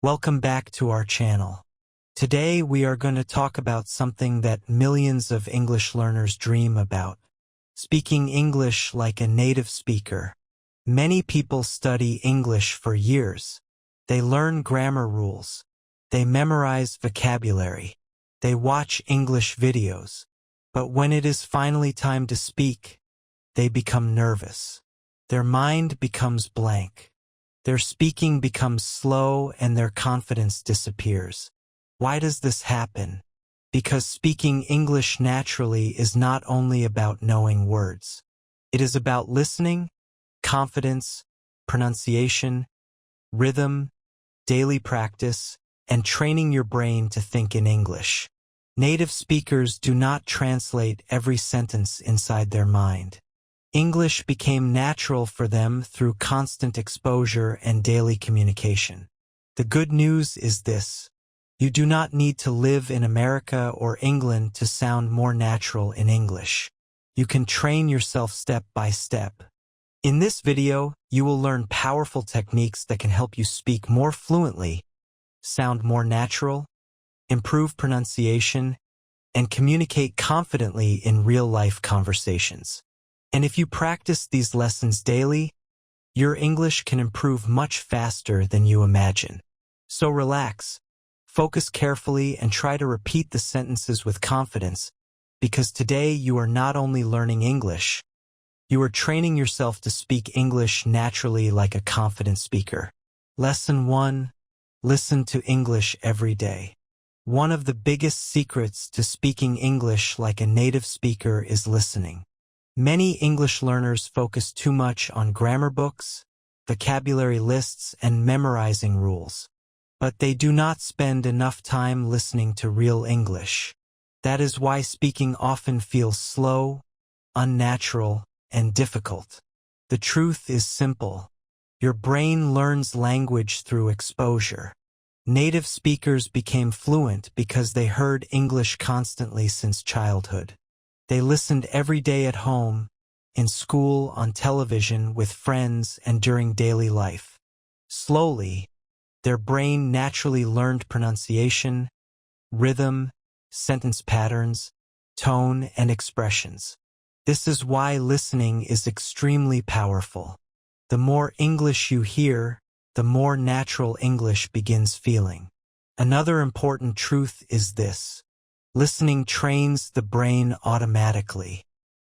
Welcome back to our channel. Today we are going to talk about something that millions of English learners dream about: speaking English like a native speaker. Many people study English for years. They learn grammar rules. They memorize vocabulary. They watch English videos. But when it is finally time to speak, they become nervous. Their mind becomes blank. Their speaking becomes slow and their confidence disappears. Why does this happen? Because speaking English naturally is not only about knowing words. It is about listening, confidence, pronunciation, rhythm, daily practice, and training your brain to think in English. Native speakers do not translate every sentence inside their mind. English became natural for them through constant exposure and daily communication. The good news is this: you do not need to live in America or England to sound more natural in English. You can train yourself step by step. In this video, you will learn powerful techniques that can help you speak more fluently, sound more natural, improve pronunciation, and communicate confidently in real-life conversations. And if you practice these lessons daily, your English can improve much faster than you imagine. So relax, focus carefully, and try to repeat the sentences with confidence, because today you are not only learning English, you are training yourself to speak English naturally like a confident speaker. Lesson 1. Listen to English every day. One of the biggest secrets to speaking English like a native speaker is listening. Many English learners focus too much on grammar books, vocabulary lists, and memorizing rules. But they do not spend enough time listening to real English. That is why speaking often feels slow, unnatural, and difficult. The truth is simple. Your brain learns language through exposure. Native speakers became fluent because they heard English constantly since childhood. They listened every day at home, in school, on television, with friends, and during daily life. Slowly, their brain naturally learned pronunciation, rhythm, sentence patterns, tone, and expressions. This is why listening is extremely powerful. The more English you hear, the more natural English begins feeling. Another important truth is this: listening trains the brain automatically.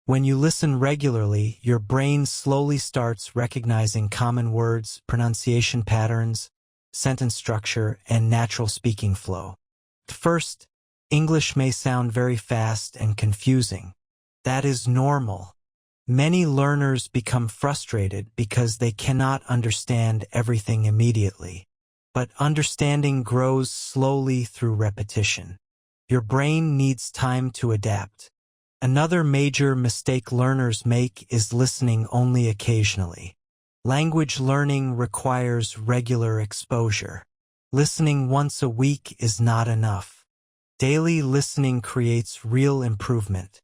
When you listen regularly, your brain slowly starts recognizing common words, pronunciation patterns, sentence structure, and natural speaking flow. At first, English may sound very fast and confusing. That is normal. Many learners become frustrated because they cannot understand everything immediately. But understanding grows slowly through repetition. Your brain needs time to adapt. Another major mistake learners make is listening only occasionally. Language learning requires regular exposure. Listening once a week is not enough. Daily listening creates real improvement.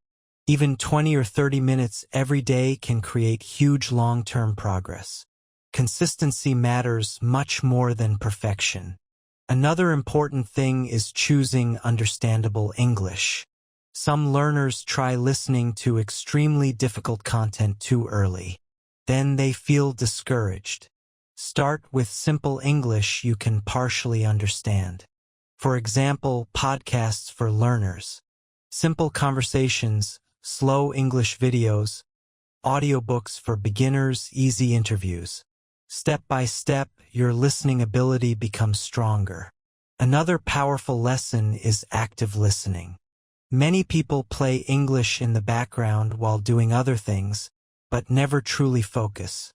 Even 20 or 30 minutes every day can create huge long-term progress. Consistency matters much more than perfection. Another important thing is choosing understandable English. Some learners try listening to extremely difficult content too early. Then they feel discouraged. Start with simple English you can partially understand. For example, podcasts for learners, simple conversations, slow English videos, audiobooks for beginners, easy interviews. Step by step, your listening ability becomes stronger. Another powerful lesson is active listening. Many people play English in the background while doing other things, but never truly focus.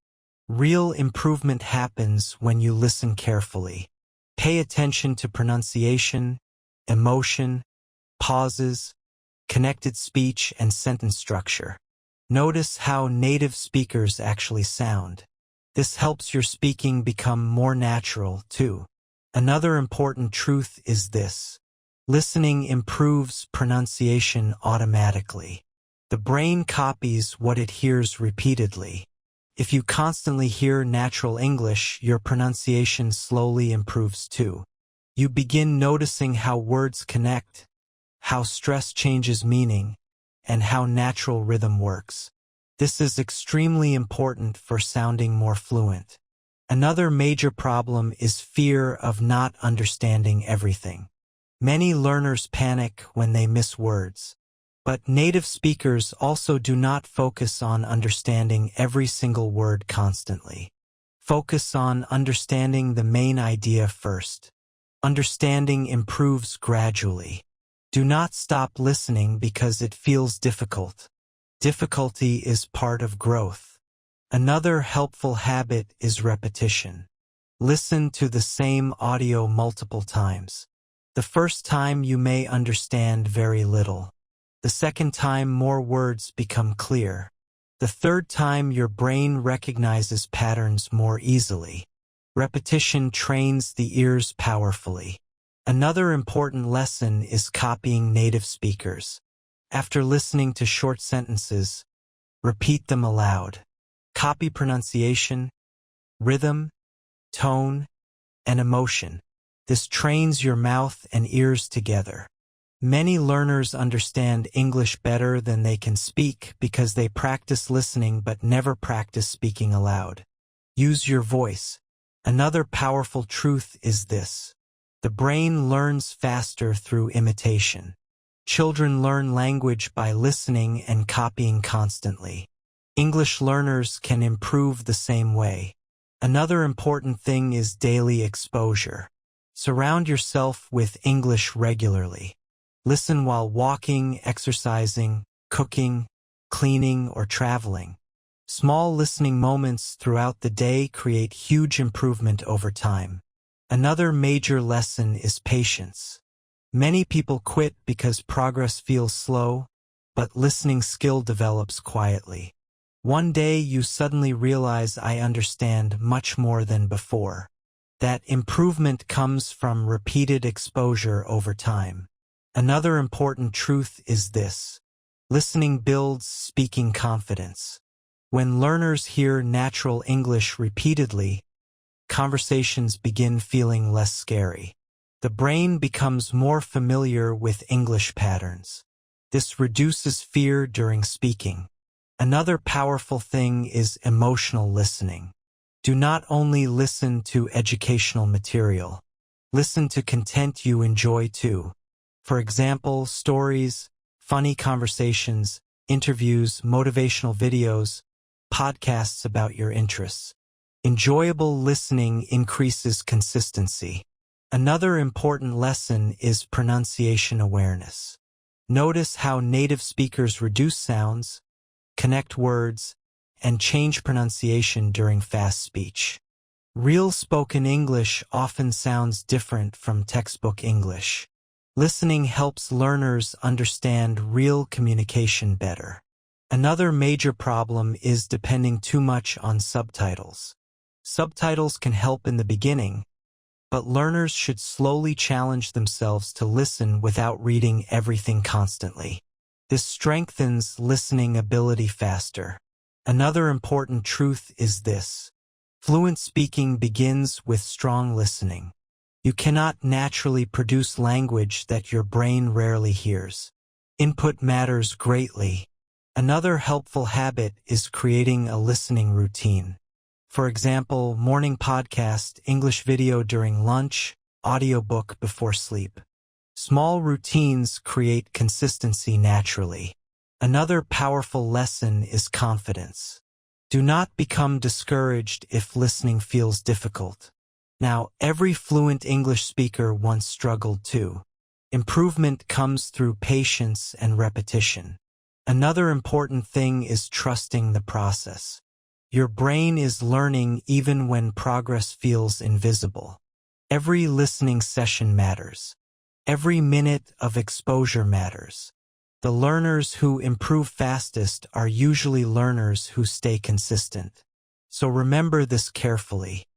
Real improvement happens when you listen carefully. Pay attention to pronunciation, emotion, pauses, connected speech, and sentence structure. Notice how native speakers actually sound. This helps your speaking become more natural, too. Another important truth is this: listening improves pronunciation automatically. The brain copies what it hears repeatedly. If you constantly hear natural English, your pronunciation slowly improves too. You begin noticing how words connect, how stress changes meaning, and how natural rhythm works. This is extremely important for sounding more fluent. Another major problem is fear of not understanding everything. Many learners panic when they miss words. But native speakers also do not focus on understanding every single word constantly. Focus on understanding the main idea first. Understanding improves gradually. Do not stop listening because it feels difficult. Difficulty is part of growth. Another helpful habit is repetition. Listen to the same audio multiple times. The first time you may understand very little. The second time more words become clear. The third time your brain recognizes patterns more easily. Repetition trains the ears powerfully. Another important lesson is copying native speakers. After listening to short sentences, repeat them aloud. Copy pronunciation, rhythm, tone, and emotion. This trains your mouth and ears together. Many learners understand English better than they can speak because they practice listening but never practice speaking aloud. Use your voice. Another powerful truth is this. The brain learns faster through imitation. Children learn language by listening and copying constantly. English learners can improve the same way. Another important thing is daily exposure. Surround yourself with English regularly. Listen while walking, exercising, cooking, cleaning, or traveling. Small listening moments throughout the day create huge improvement over time. Another major lesson is patience. Many people quit because progress feels slow, but listening skill develops quietly. One day you suddenly realize I understand much more than before. That improvement comes from repeated exposure over time. Another important truth is this. Listening builds speaking confidence. When learners hear natural English repeatedly, conversations begin feeling less scary. The brain becomes more familiar with English patterns. This reduces fear during speaking. Another powerful thing is emotional listening. Do not only listen to educational material. Listen to content you enjoy too. For example, stories, funny conversations, interviews, motivational videos, podcasts about your interests. Enjoyable listening increases consistency. Another important lesson is pronunciation awareness. Notice how native speakers reduce sounds, connect words, and change pronunciation during fast speech. Real spoken English often sounds different from textbook English. Listening helps learners understand real communication better. Another major problem is depending too much on subtitles. Subtitles can help in the beginning, but learners should slowly challenge themselves to listen without reading everything constantly. This strengthens listening ability faster. Another important truth is this. Fluent speaking begins with strong listening. You cannot naturally produce language that your brain rarely hears. Input matters greatly. Another helpful habit is creating a listening routine. For example, morning podcast, English video during lunch, audiobook before sleep. Small routines create consistency naturally. Another powerful lesson is confidence. Do not become discouraged if listening feels difficult. Now, every fluent English speaker once struggled too. Improvement comes through patience and repetition. Another important thing is trusting the process. Your brain is learning even when progress feels invisible. Every listening session matters. Every minute of exposure matters. The learners who improve fastest are usually learners who stay consistent. So remember this carefully.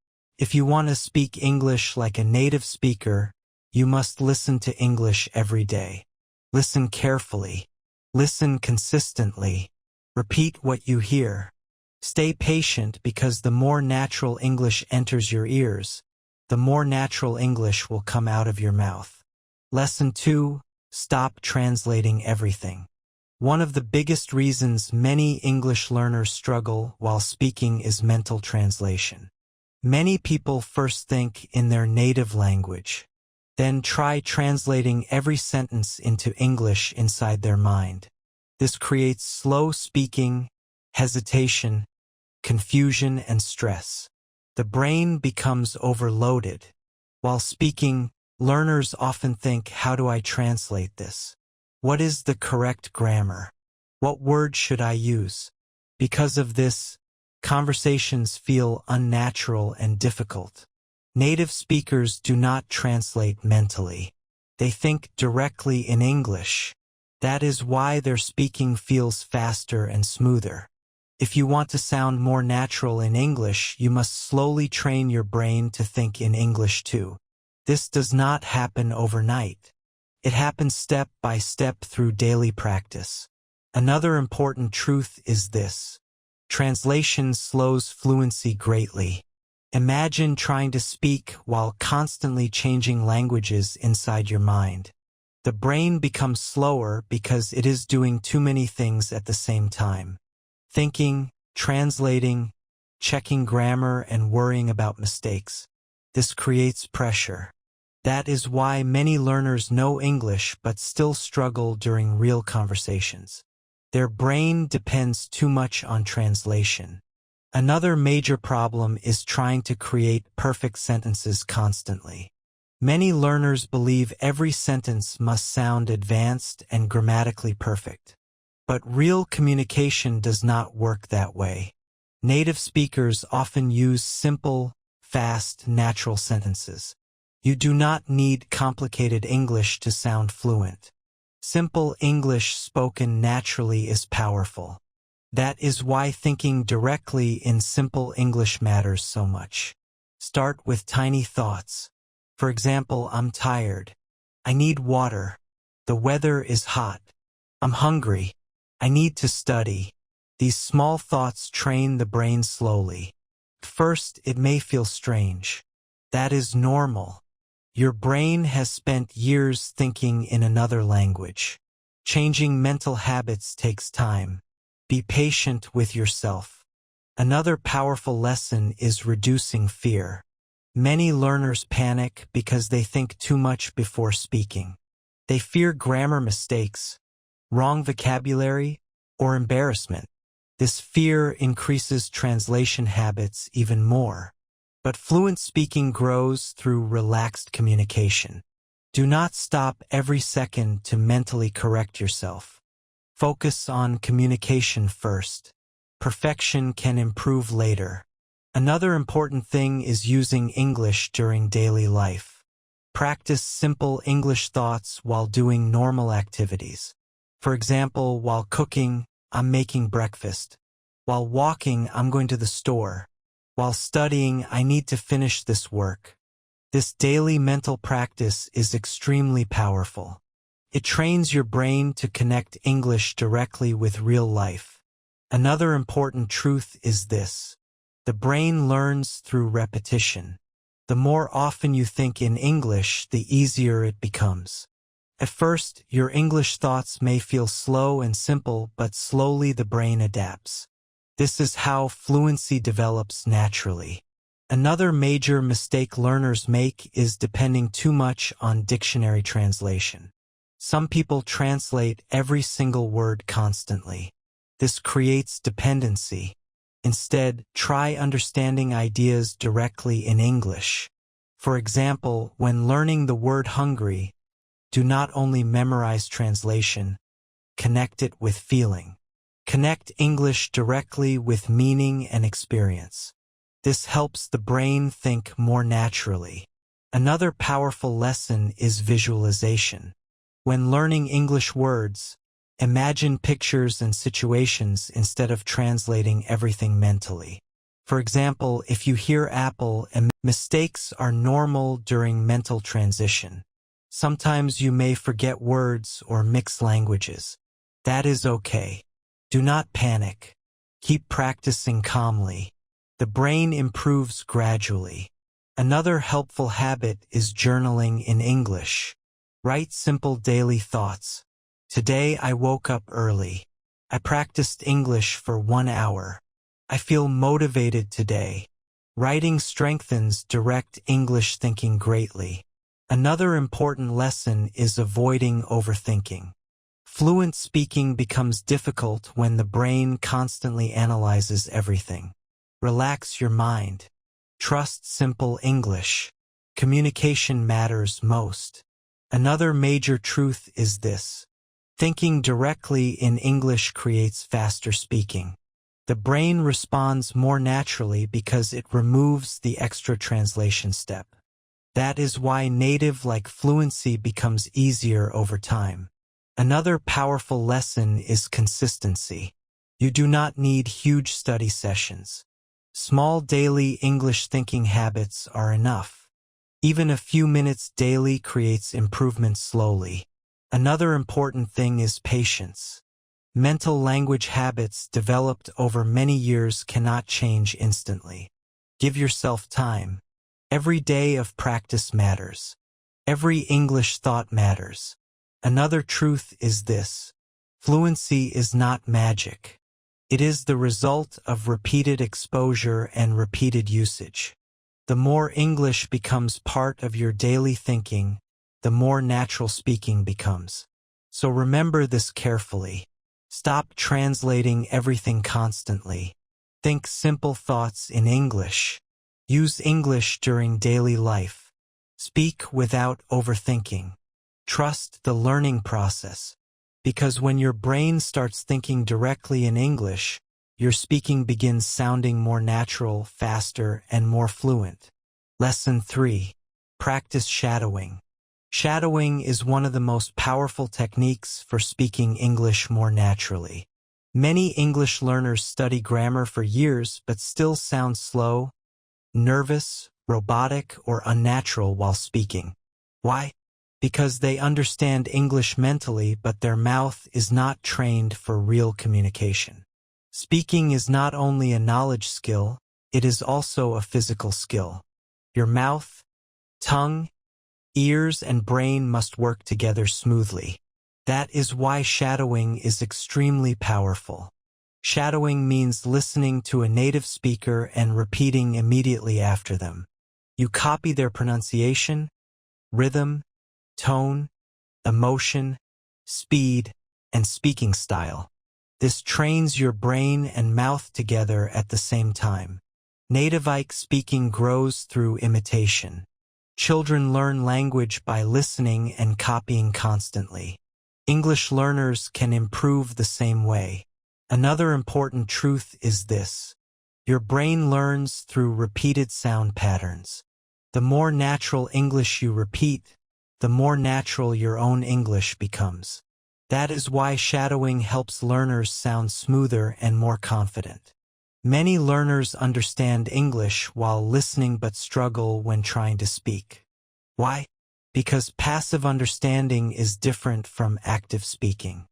If you want to speak English like a native speaker, you must listen to English every day. Listen carefully. Listen consistently. Repeat what you hear. Stay patient because the more natural English enters your ears, the more natural English will come out of your mouth. Lesson 2. Stop translating everything. One of the biggest reasons many English learners struggle while speaking is mental translation. Many people first think in their native language, then try translating every sentence into English inside their mind. This creates slow speaking, hesitation, confusion, and stress. The brain becomes overloaded. While speaking, learners often think, how do I translate this? What is the correct grammar? What word should I use? Because of this, conversations feel unnatural and difficult. Native speakers do not translate mentally. They think directly in English. That is why their speaking feels faster and smoother. If you want to sound more natural in English, you must slowly train your brain to think in English too. This does not happen overnight. It happens step by step through daily practice. Another important truth is this: translation slows fluency greatly. Imagine trying to speak while constantly changing languages inside your mind. The brain becomes slower because it is doing too many things at the same time. Thinking, translating, checking grammar, and worrying about mistakes. This creates pressure. That is why many learners know English but still struggle during real conversations. Their brain depends too much on translation. Another major problem is trying to create perfect sentences constantly. Many learners believe every sentence must sound advanced and grammatically perfect. But real communication does not work that way. Native speakers often use simple, fast, natural sentences. You do not need complicated English to sound fluent. Simple English spoken naturally is powerful. That is why thinking directly in simple English matters so much. Start with tiny thoughts. For example, I'm tired. I need water. The weather is hot. I'm hungry. I need to study. These small thoughts train the brain slowly. First, it may feel strange. That is normal. Your brain has spent years thinking in another language. Changing mental habits takes time. Be patient with yourself. Another powerful lesson is reducing fear. Many learners panic because they think too much before speaking. They fear grammar mistakes, wrong vocabulary, or embarrassment. This fear increases translation habits even more. But fluent speaking grows through relaxed communication. Do not stop every second to mentally correct yourself. Focus on communication first. Perfection can improve later. Another important thing is using English during daily life. Practice simple English thoughts while doing normal activities. For example, while cooking, I'm making breakfast. While walking, I'm going to the store. While studying, I need to finish this work. This daily mental practice is extremely powerful. It trains your brain to connect English directly with real life. Another important truth is this: the brain learns through repetition. The more often you think in English, the easier it becomes. At first, your English thoughts may feel slow and simple, but slowly the brain adapts. This is how fluency develops naturally. Another major mistake learners make is depending too much on dictionary translation. Some people translate every single word constantly. This creates dependency. Instead, try understanding ideas directly in English. For example, when learning the word hungry, do not only memorize translation, connect it with feeling. Connect English directly with meaning and experience. This helps the brain think more naturally. Another powerful lesson is visualization. When learning English words, imagine pictures and situations instead of translating everything mentally. For example, if you hear apple, mistakes are normal during mental transition. Sometimes you may forget words or mix languages. That is okay. Do not panic. Keep practicing calmly. The brain improves gradually. Another helpful habit is journaling in English. Write simple daily thoughts. Today I woke up early. I practiced English for 1 hour. I feel motivated today. Writing strengthens direct English thinking greatly. Another important lesson is avoiding overthinking. Fluent speaking becomes difficult when the brain constantly analyzes everything. Relax your mind. Trust simple English. Communication matters most. Another major truth is this. Thinking directly in English creates faster speaking. The brain responds more naturally because it removes the extra translation step. That is why native-like fluency becomes easier over time. Another powerful lesson is consistency. You do not need huge study sessions. Small daily English thinking habits are enough. Even a few minutes daily creates improvement slowly. Another important thing is patience. Mental language habits developed over many years cannot change instantly. Give yourself time. Every day of practice matters. Every English thought matters. Another truth is this. Fluency is not magic. It is the result of repeated exposure and repeated usage. The more English becomes part of your daily thinking, the more natural speaking becomes. So remember this carefully. Stop translating everything constantly. Think simple thoughts in English. Use English during daily life. Speak without overthinking. Trust the learning process. Because when your brain starts thinking directly in English, your speaking begins sounding more natural, faster, and more fluent. Lesson 3. Practice shadowing. Shadowing is one of the most powerful techniques for speaking English more naturally. Many English learners study grammar for years but still sound slow, nervous, robotic, or unnatural while speaking. Why? Because they understand English mentally but their mouth is not trained for real communication. Speaking is not only a knowledge skill, it is also a physical skill. Your mouth, tongue, ears, and brain must work together smoothly. That is why shadowing is extremely powerful. Shadowing means listening to a native speaker and repeating immediately after them. You copy their pronunciation, rhythm, tone, emotion, speed, and speaking style. This trains your brain and mouth together at the same time. Native-like speaking grows through imitation. Children learn language by listening and copying constantly. English learners can improve the same way. Another important truth is this. Your brain learns through repeated sound patterns. The more natural English you repeat, the more natural your own English becomes. That is why shadowing helps learners sound smoother and more confident. Many learners understand English while listening but struggle when trying to speak. Why? Because passive understanding is different from active speaking.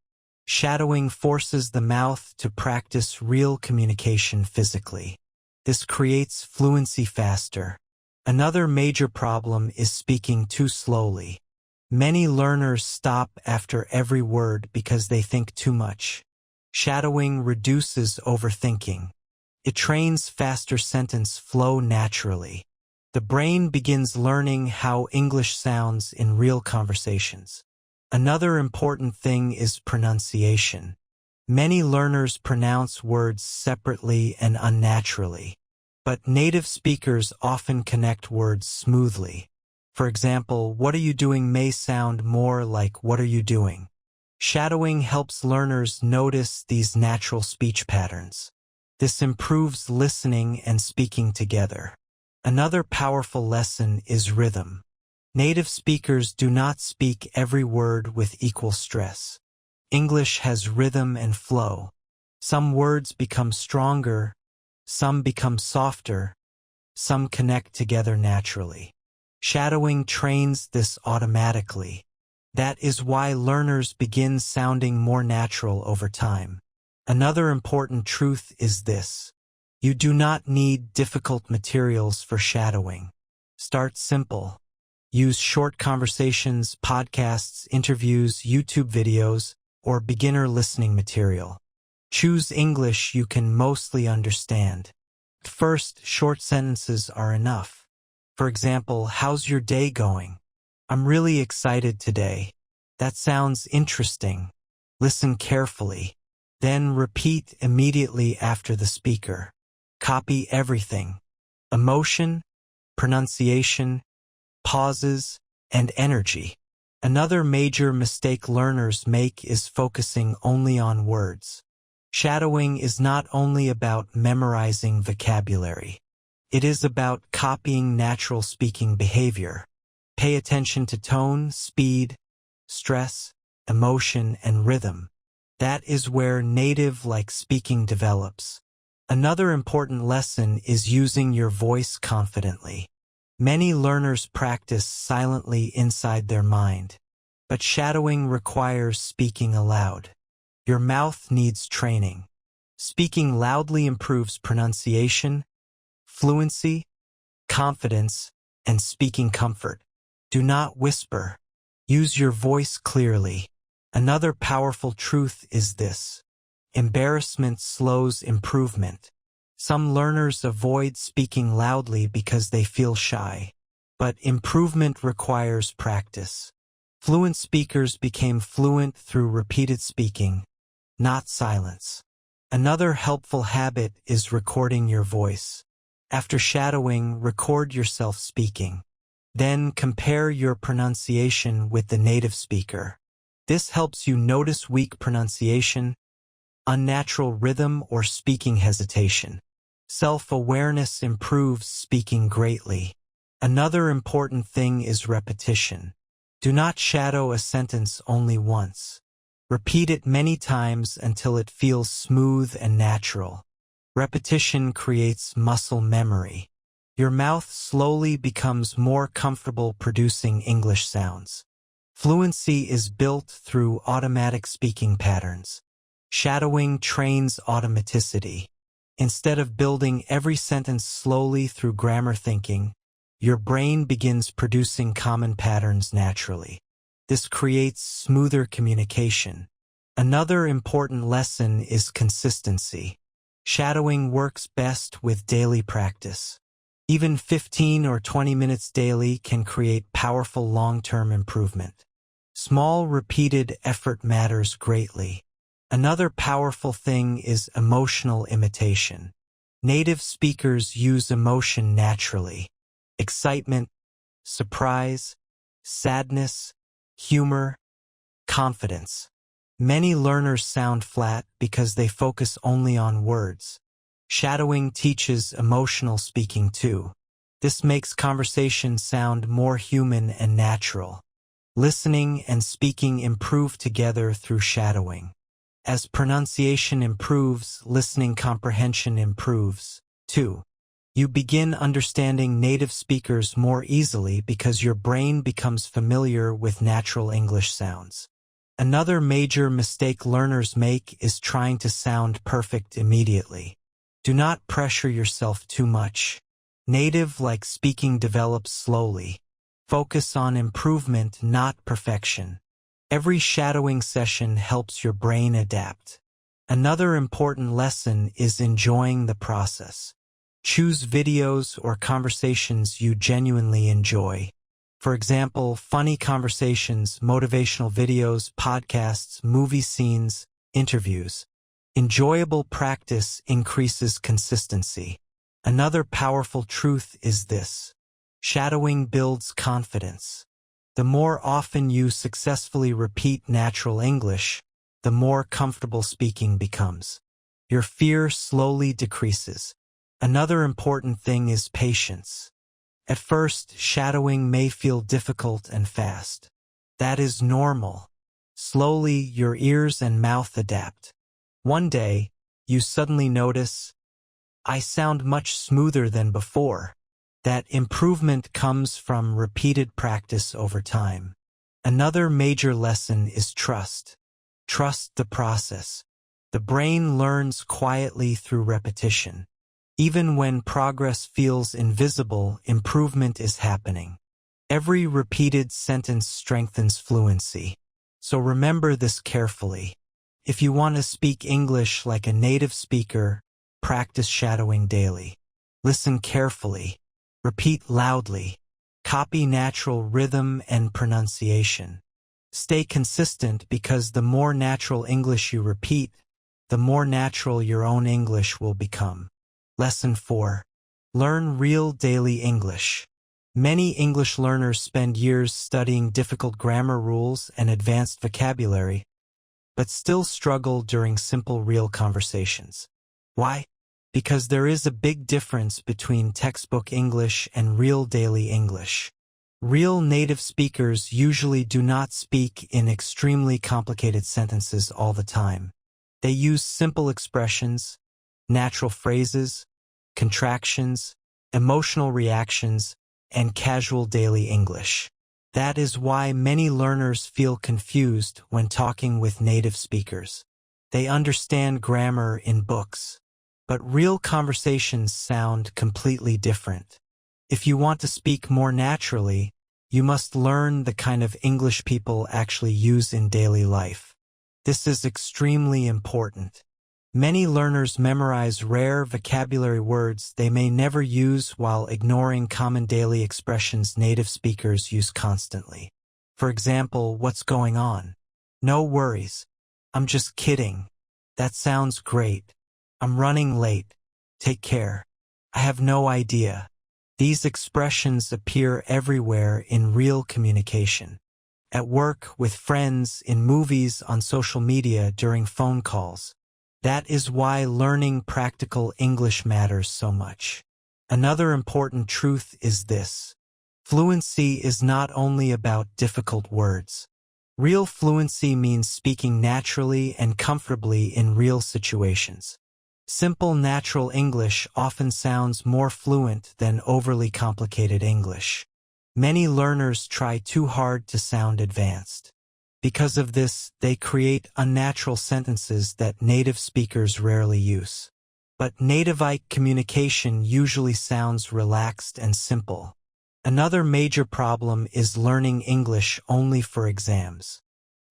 Shadowing forces the mouth to practice real communication physically. This creates fluency faster. Another major problem is speaking too slowly. Many learners stop after every word because they think too much. Shadowing reduces overthinking. It trains faster sentence flow naturally. The brain begins learning how English sounds in real conversations. Another important thing is pronunciation. Many learners pronounce words separately and unnaturally, but native speakers often connect words smoothly. For example, what are you doing may sound more like what are you doing. Shadowing helps learners notice these natural speech patterns. This improves listening and speaking together. Another powerful lesson is rhythm. Native speakers do not speak every word with equal stress. English has rhythm and flow. Some words become stronger, some become softer, some connect together naturally. Shadowing trains this automatically. That is why learners begin sounding more natural over time. Another important truth is this. You do not need difficult materials for shadowing. Start simple. Use short conversations, podcasts, interviews, YouTube videos, or beginner listening material. Choose English you can mostly understand. First, short sentences are enough. For example, how's your day going? I'm really excited today. That sounds interesting. Listen carefully. Then repeat immediately after the speaker. Copy everything. Emotion, pronunciation, pauses, and energy. Another major mistake learners make is focusing only on words. Shadowing is not only about memorizing vocabulary. It is about copying natural speaking behavior. Pay attention to tone, speed, stress, emotion, and rhythm. That is where native-like speaking develops. Another important lesson is using your voice confidently. Many learners practice silently inside their mind, but shadowing requires speaking aloud. Your mouth needs training. Speaking loudly improves pronunciation, fluency, confidence, and speaking comfort. Do not whisper. Use your voice clearly. Another powerful truth is this. Embarrassment slows improvement. Some learners avoid speaking loudly because they feel shy. But improvement requires practice. Fluent speakers became fluent through repeated speaking, not silence. Another helpful habit is recording your voice. After shadowing, record yourself speaking. Then compare your pronunciation with the native speaker. This helps you notice weak pronunciation, unnatural rhythm, or speaking hesitation. Self-awareness improves speaking greatly. Another important thing is repetition. Do not shadow a sentence only once. Repeat it many times until it feels smooth and natural. Repetition creates muscle memory. Your mouth slowly becomes more comfortable producing English sounds. Fluency is built through automatic speaking patterns. Shadowing trains automaticity. Instead of building every sentence slowly through grammar thinking, your brain begins producing common patterns naturally. This creates smoother communication. Another important lesson is consistency. Shadowing works best with daily practice. Even 15 or 20 minutes daily can create powerful long-term improvement. Small repeated effort matters greatly. Another powerful thing is emotional imitation. Native speakers use emotion naturally. Excitement, surprise, sadness, humor, confidence. Many learners sound flat because they focus only on words. Shadowing teaches emotional speaking too. This makes conversations sound more human and natural. Listening and speaking improve together through shadowing. As pronunciation improves, listening comprehension improves, too. You begin understanding native speakers more easily because your brain becomes familiar with natural English sounds. Another major mistake learners make is trying to sound perfect immediately. Do not pressure yourself too much. Native-like speaking develops slowly. Focus on improvement, not perfection. Every shadowing session helps your brain adapt. Another important lesson is enjoying the process. Choose videos or conversations you genuinely enjoy. For example, funny conversations, motivational videos, podcasts, movie scenes, interviews. Enjoyable practice increases consistency. Another powerful truth is this. Shadowing builds confidence. The more often you successfully repeat natural English, the more comfortable speaking becomes. Your fear slowly decreases. Another important thing is patience. At first, shadowing may feel difficult and fast. That is normal. Slowly, your ears and mouth adapt. One day, you suddenly notice, I sound much smoother than before. That improvement comes from repeated practice over time. Another major lesson is trust. Trust the process. The brain learns quietly through repetition. Even when progress feels invisible, improvement is happening. Every repeated sentence strengthens fluency. So remember this carefully. If you want to speak English like a native speaker, practice shadowing daily. Listen carefully. Repeat loudly. Copy natural rhythm and pronunciation. Stay consistent because the more natural English you repeat, the more natural your own English will become. Lesson 4. Learn real daily English. Many English learners spend years studying difficult grammar rules and advanced vocabulary, but still struggle during simple real conversations. Why? Because there is a big difference between textbook English and real daily English. Real native speakers usually do not speak in extremely complicated sentences all the time. They use simple expressions, natural phrases, contractions, emotional reactions, and casual daily English. That is why many learners feel confused when talking with native speakers. They understand grammar in books, but real conversations sound completely different. If you want to speak more naturally, you must learn the kind of English people actually use in daily life. This is extremely important. Many learners memorize rare vocabulary words they may never use while ignoring common daily expressions native speakers use constantly. For example, what's going on? No worries. I'm just kidding. That sounds great. I'm running late. Take care. I have no idea. These expressions appear everywhere in real communication. At work, with friends, in movies, on social media, during phone calls. That is why learning practical English matters so much. Another important truth is this. Fluency is not only about difficult words. Real fluency means speaking naturally and comfortably in real situations. Simple natural English often sounds more fluent than overly complicated English. Many learners try too hard to sound advanced. Because of this, they create unnatural sentences that native speakers rarely use. But native-like communication usually sounds relaxed and simple. Another major problem is learning English only for exams.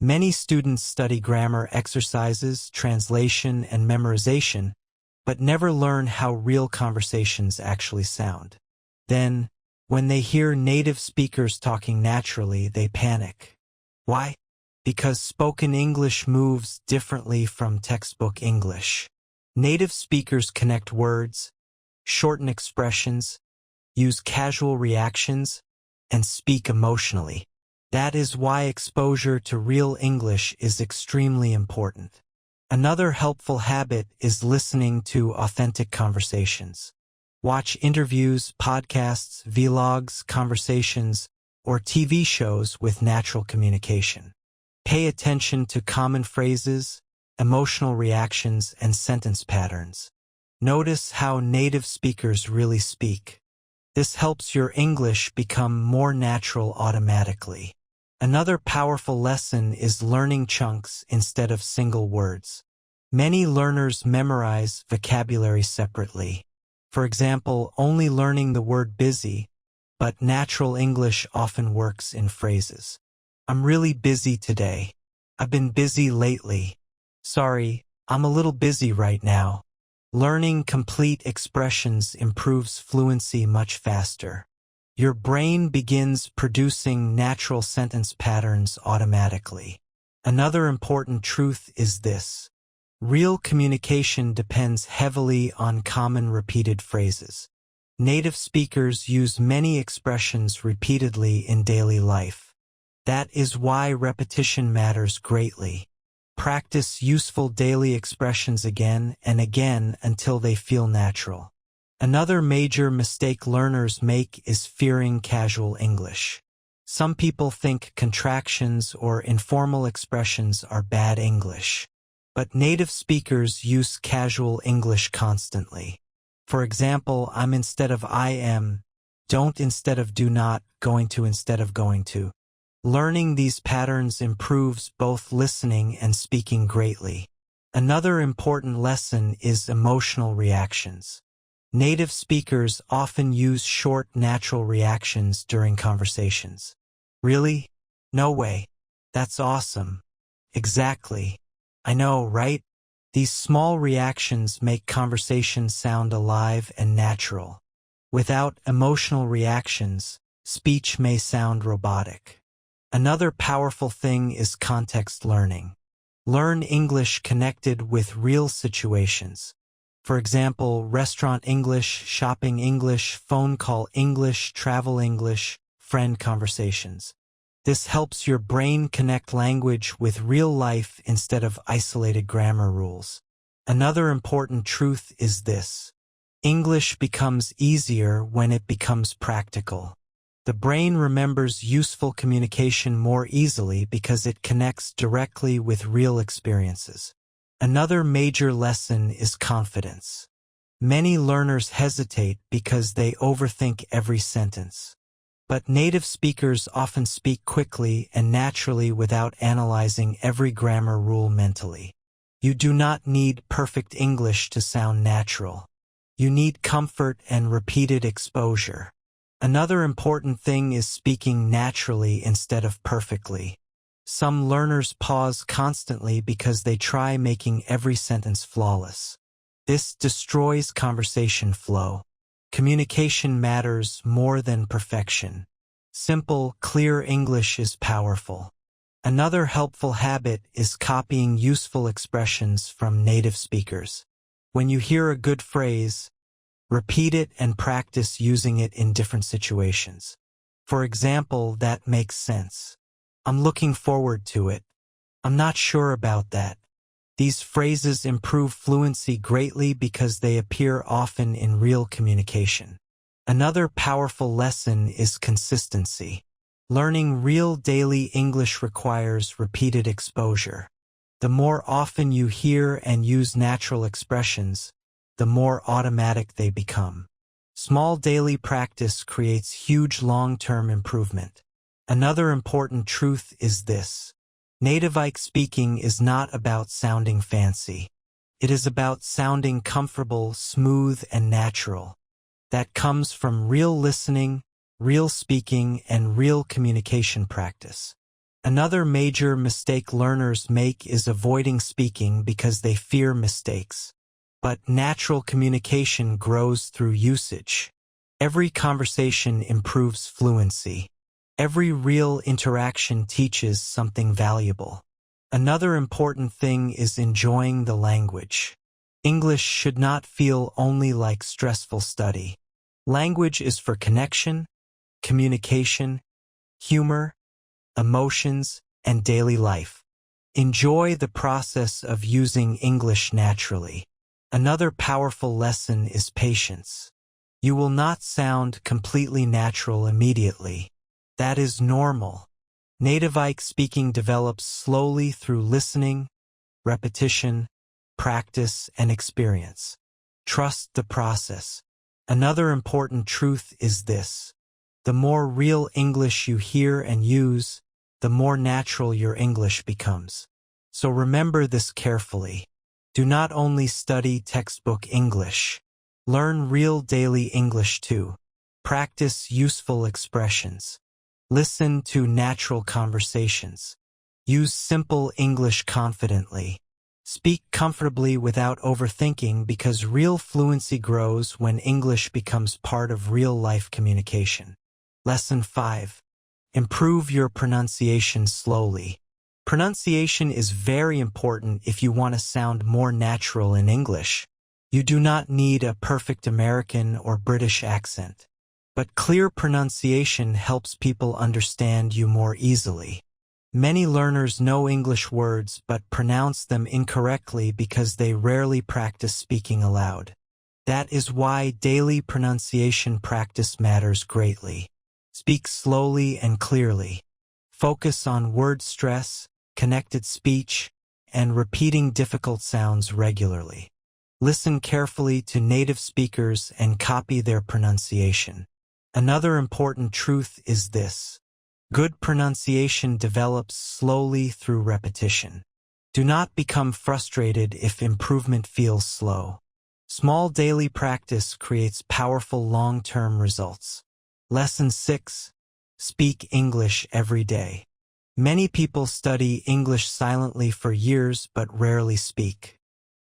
Many students study grammar exercises, translation, and memorization, but never learn how real conversations actually sound. Then, when they hear native speakers talking naturally, they panic. Why? Because spoken English moves differently from textbook English. Native speakers connect words, shorten expressions, use casual reactions, and speak emotionally. That is why exposure to real English is extremely important. Another helpful habit is listening to authentic conversations. Watch interviews, podcasts, vlogs, conversations, or TV shows with natural communication. Pay attention to common phrases, emotional reactions, and sentence patterns. Notice how native speakers really speak. This helps your English become more natural automatically. Another powerful lesson is learning chunks instead of single words. Many learners memorize vocabulary separately. For example, only learning the word busy, but natural English often works in phrases. I'm really busy today. I've been busy lately. Sorry, I'm a little busy right now. Learning complete expressions improves fluency much faster. Your brain begins producing natural sentence patterns automatically. Another important truth is this. Real communication depends heavily on common repeated phrases. Native speakers use many expressions repeatedly in daily life. That is why repetition matters greatly. Practice useful daily expressions again and again until they feel natural. Another major mistake learners make is fearing casual English. Some people think contractions or informal expressions are bad English. But native speakers use casual English constantly. For example, I'm instead of I am, don't instead of do not, going to instead of going to. Learning these patterns improves both listening and speaking greatly. Another important lesson is emotional reactions. Native speakers often use short, natural reactions during conversations. Really? No way. That's awesome. Exactly. I know, right? These small reactions make conversations sound alive and natural. Without emotional reactions, speech may sound robotic. Another powerful thing is context learning. Learn English connected with real situations. For example, restaurant English, shopping English, phone call English, travel English, friend conversations. This helps your brain connect language with real life instead of isolated grammar rules. Another important truth is this: English becomes easier when it becomes practical. The brain remembers useful communication more easily because it connects directly with real experiences. Another major lesson is confidence. Many learners hesitate because they overthink every sentence. But native speakers often speak quickly and naturally without analyzing every grammar rule mentally. You do not need perfect English to sound natural. You need comfort and repeated exposure. Another important thing is speaking naturally instead of perfectly. Some learners pause constantly because they try making every sentence flawless. This destroys conversation flow. Communication matters more than perfection. Simple, clear English is powerful. Another helpful habit is copying useful expressions from native speakers. When you hear a good phrase, repeat it and practice using it in different situations. For example, that makes sense. I'm looking forward to it. I'm not sure about that. These phrases improve fluency greatly because they appear often in real communication. Another powerful lesson is consistency. Learning real daily English requires repeated exposure. The more often you hear and use natural expressions, the more automatic they become. Small daily practice creates huge long-term improvement. Another important truth is this: native speaking is not about sounding fancy. It is about sounding comfortable, smooth, and natural. That comes from real listening, real speaking, and real communication practice. Another major mistake learners make is avoiding speaking because they fear mistakes. But natural communication grows through usage. Every conversation improves fluency. Every real interaction teaches something valuable. Another important thing is enjoying the language. English should not feel only like stressful study. Language is for connection, communication, humor, emotions, and daily life. Enjoy the process of using English naturally. Another powerful lesson is patience. You will not sound completely natural immediately. That is normal. Native speaking develops slowly through listening, repetition, practice, and experience. Trust the process. Another important truth is this: the more real English you hear and use, the more natural your English becomes. So remember this carefully. Do not only study textbook English. Learn real daily English too. Practice useful expressions. Listen to natural conversations. Use simple English confidently. Speak comfortably without overthinking, because real fluency grows when English becomes part of real-life communication. Lesson 5. Improve your pronunciation slowly. Pronunciation is very important if you want to sound more natural in English. You do not need a perfect American or British accent. But clear pronunciation helps people understand you more easily. Many learners know English words but pronounce them incorrectly because they rarely practice speaking aloud. That is why daily pronunciation practice matters greatly. Speak slowly and clearly. Focus on word stress, connected speech, and repeating difficult sounds regularly. Listen carefully to native speakers and copy their pronunciation. Another important truth is this: good pronunciation develops slowly through repetition. Do not become frustrated if improvement feels slow. Small daily practice creates powerful long-term results. Lesson 6. Speak English every day. Many people study English silently for years but rarely speak.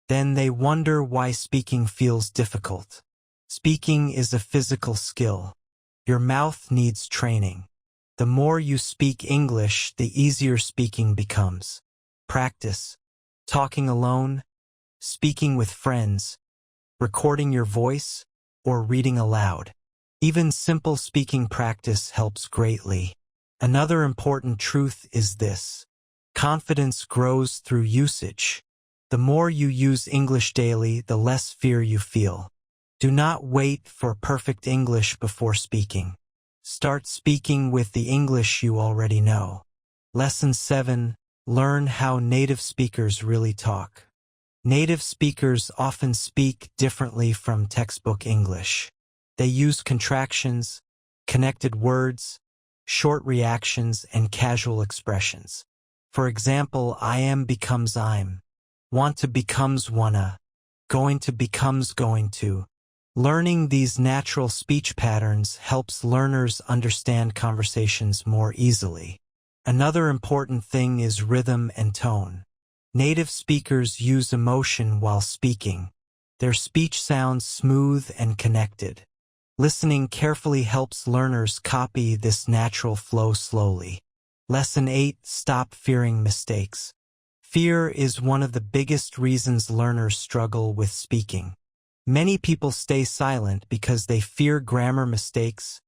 Then they wonder why speaking feels difficult. Speaking is a physical skill. Your mouth needs training. The more you speak English, the easier speaking becomes. Practice. Talking alone, speaking with friends, recording your voice, or reading aloud. Even simple speaking practice helps greatly. Another important truth is this: confidence grows through usage. The more you use English daily, the less fear you feel. Do not wait for perfect English before speaking. Start speaking with the English you already know. Lesson 7. Learn how native speakers really talk. Native speakers often speak differently from textbook English. They use contractions, connected words, short reactions, and casual expressions. For example, I am becomes I'm, want to becomes wanna, going to becomes going to. Learning these natural speech patterns helps learners understand conversations more easily. Another important thing is rhythm and tone. Native speakers use emotion while speaking. Their speech sounds smooth and connected. Listening carefully helps learners copy this natural flow slowly. Lesson 8. Stop fearing mistakes. Fear is one of the biggest reasons learners struggle with speaking. Many people stay silent because they fear grammar mistakes,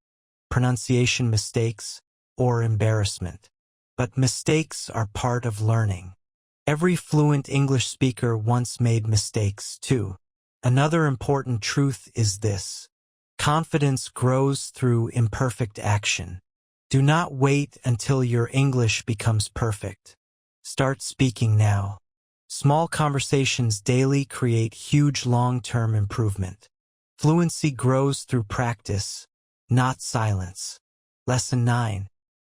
pronunciation mistakes, or embarrassment. But mistakes are part of learning. Every fluent English speaker once made mistakes, too. Another important truth is this: confidence grows through imperfect action. Do not wait until your English becomes perfect. Start speaking now. Small conversations daily create huge long-term improvement. Fluency grows through practice, not silence. Lesson 9.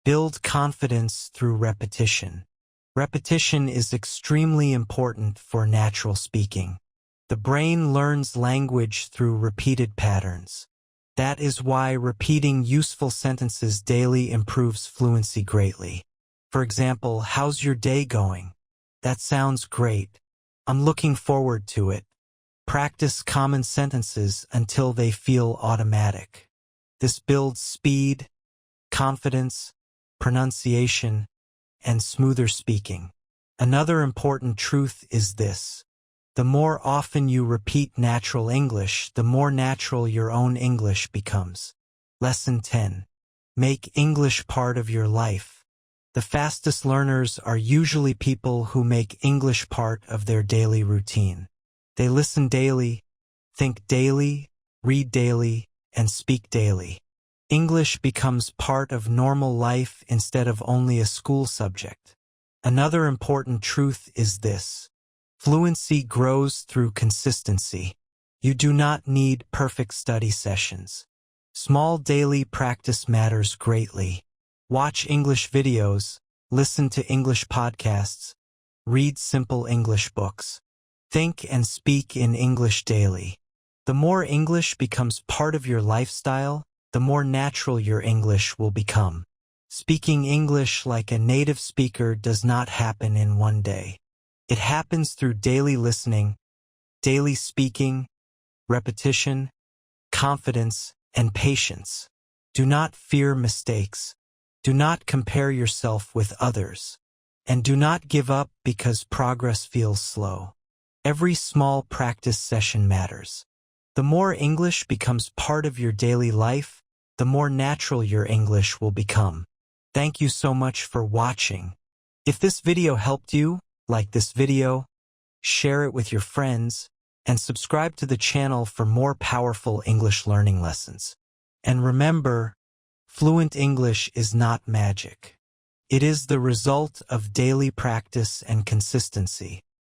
Build confidence through repetition. Repetition is extremely important for natural speaking. The brain learns language through repeated patterns. That is why repeating useful sentences daily improves fluency greatly. For example, how's your day going? That sounds great. I'm looking forward to it. Practice common sentences until they feel automatic. This builds speed, confidence, pronunciation, and smoother speaking. Another important truth is this: the more often you repeat natural English, the more natural your own English becomes. Lesson 10. Make English part of your life. The fastest learners are usually people who make English part of their daily routine. They listen daily, think daily, read daily, and speak daily. English becomes part of normal life instead of only a school subject. Another important truth is this: fluency grows through consistency. You do not need perfect study sessions. Small daily practice matters greatly. Watch English videos, listen to English podcasts, read simple English books. Think and speak in English daily. The more English becomes part of your lifestyle, the more natural your English will become. Speaking English like a native speaker does not happen in one day. It happens through daily listening, daily speaking, repetition, confidence, and patience. Do not fear mistakes. Do not compare yourself with others. And do not give up because progress feels slow. Every small practice session matters. The more English becomes part of your daily life, the more natural your English will become. Thank you so much for watching. If this video helped you, like this video, share it with your friends, and subscribe to the channel for more powerful English learning lessons. And remember, fluent English is not magic. It is the result of daily practice and consistency.